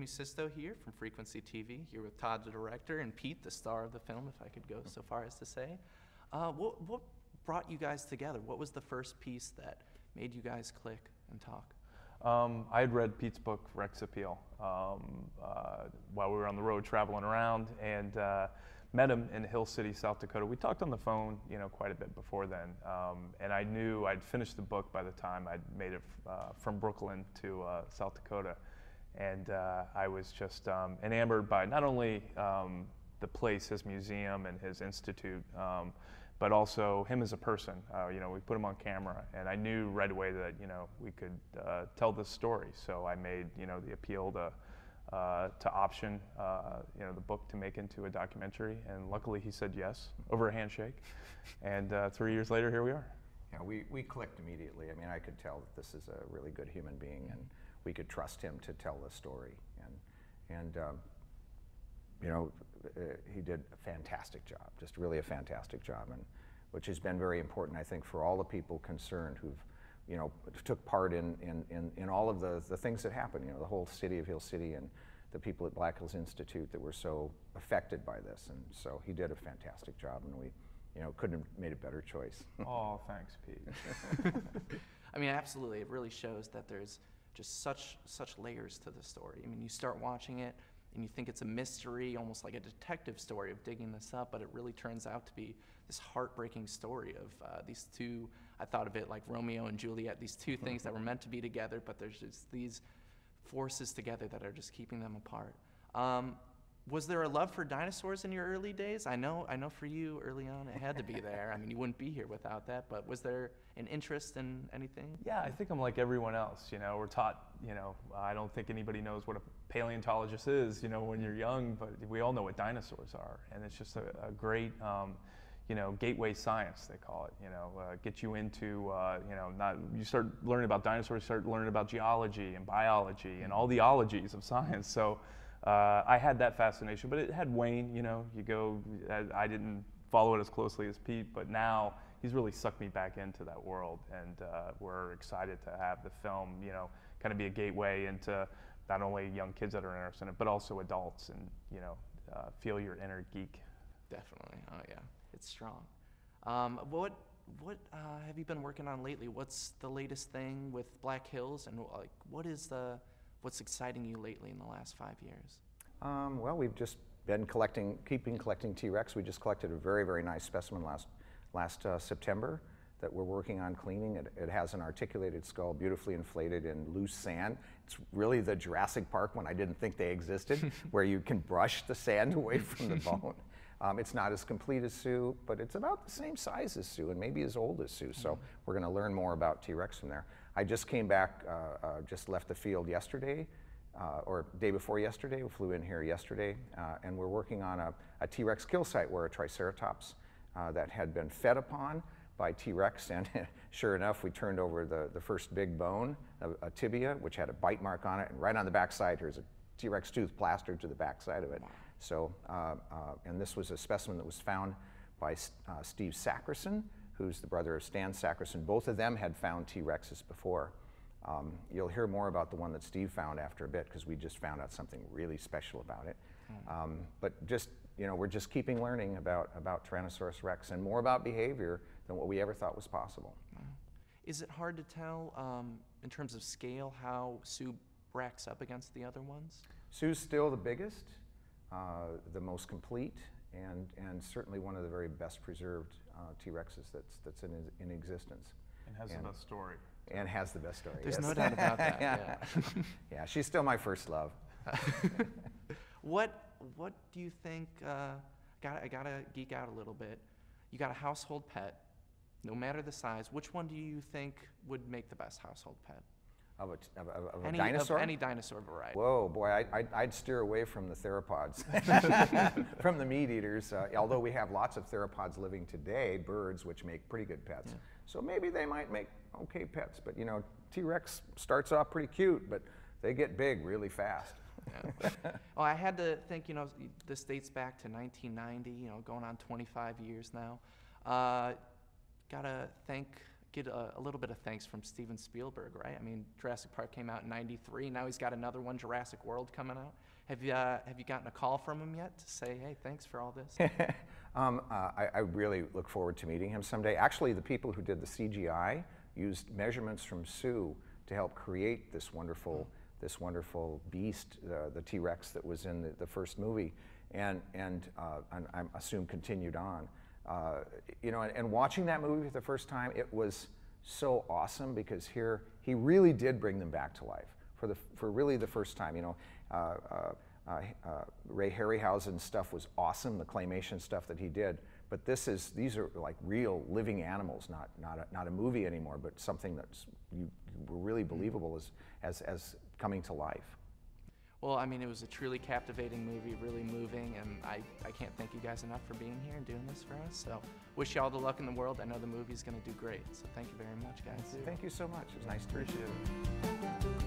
Sisto here from Frequency TV, here with Todd, the director, and Pete, the star of the film, if I could go so far as to say. What brought you guys together? What was the first piece that made you guys click and talk? I had read Pete's book, Rex Appeal, while we were on the road traveling around, and met him in Hill City, South Dakota. We talked on the phone, quite a bit before then, and I knew I'd finished the book by the time I'd made it from Brooklyn to South Dakota, and I was just enamored by not only the place, his museum and his institute, but also him as a person. We put him on camera, and I knew right away that we could tell this story. So I made the appeal to option the book to make into a documentary, and luckily he said yes over a handshake. And 3 years later, here we are. Yeah, we clicked immediately. I mean, I could tell that this is a really good human being, and we could trust him to tell the story. And he did a fantastic job, just really a fantastic job, and which has been very important, I think, for all the people concerned who've, took part in all of the things that happened. The whole city of Hill City and the people at Black Hills Institute that were so affected by this, and so he did a fantastic job, and we, couldn't have made a better choice. Oh, thanks, Pete. I mean, absolutely, it really shows that there's just such layers to the story. I mean, you start watching it, and you think it's a mystery, almost like a detective story of digging this up, but it really turns out to be this heartbreaking story of these two, I thought of it like Romeo and Juliet, these two things that were meant to be together, but there's just these forces together that are just keeping them apart. Was there a love for dinosaurs in your early days? I know for you early on it had to be there. I mean, you wouldn't be here without that, but was there an interest in anything? Yeah, I think I'm like everyone else. We're taught, I don't think anybody knows what a paleontologist is, when you're young, but we all know what dinosaurs are. And it's just a great, gateway science, they call it, get you into, you start learning about dinosaurs, you start learning about geology and biology and all the ologies of science. So I had that fascination, but it had waned, I didn't follow it as closely as Pete, but now he's really sucked me back into that world, and we're excited to have the film, kind of be a gateway into not only young kids that are interested in it, but also adults, and feel your inner geek. Definitely. Oh yeah, it's strong. What have you been working on lately? What's the latest thing with Black Hills, and what's exciting you lately in the last 5 years? Well, we've just been keeping collecting T-Rex. We just collected a very, very nice specimen last September that we're working on cleaning. It has an articulated skull, beautifully inflated in loose sand. It's really the Jurassic Park one I didn't think they existed, where you can brush the sand away from the bone. It's not as complete as Sue, but it's about the same size as Sue and maybe as old as Sue. So we're going to learn more about T-Rex from there. I just came back, just left the field yesterday, or day before yesterday. We flew in here yesterday, and we're working on a T-Rex kill site where a Triceratops that had been fed upon by T-Rex, and sure enough, we turned over the first big bone, a tibia, which had a bite mark on it, and right on the backside here's a T-Rex tooth plastered to the backside of it. Wow. So, and this was a specimen that was found by Steve Sacrison, who's the brother of Stan Sacrison. Both of them had found T-Rexes before. You'll hear more about the one that Steve found after a bit, because we just found out something really special about it. But just, we're just keeping learning about Tyrannosaurus Rex and more about behavior than what we ever thought was possible. Wow. Is it hard to tell, in terms of scale, how Sue racks up against the other ones? Sue's still the biggest, the most complete, and certainly one of the very best preserved T-Rexes that's in existence. And has the best story. And has the best story. There's yes. no doubt about that. Yeah. Yeah, she's still my first love. What do you think? I gotta geek out a little bit. You got a household pet, no matter the size. Which one do you think would make the best household pet? Of a dinosaur? Of any dinosaur variety. Whoa, boy, I'd steer away from the theropods, from the meat eaters, although we have lots of theropods living today, birds, which make pretty good pets. Yeah. So maybe they might make okay pets, but T-Rex starts off pretty cute, but they get big really fast. Yeah. Well, I had to think, this dates back to 1990, going on 25 years now. Gotta get a little bit of thanks from Steven Spielberg, right? I mean, Jurassic Park came out in '93. Now he's got another one, Jurassic World, coming out. Have you gotten a call from him yet to say, hey, thanks for all this? I really look forward to meeting him someday. Actually, the people who did the CGI used measurements from Sue to help create this wonderful beast, the T-Rex that was in the first movie, and I assume continued on. You know, and watching that movie for the first time, it was so awesome because here he really did bring them back to life for really the first time. You know, Ray Harryhausen's stuff was awesome, the claymation stuff that he did. But these are like real living animals, not a movie anymore, but something that's really believable as coming to life. Well, I mean, it was a truly captivating movie, really moving, and I can't thank you guys enough for being here and doing this for us. So wish you all the luck in the world. I know the movie's going to do great. So thank you very much, guys. Thank you so much. It was nice to Appreciate it.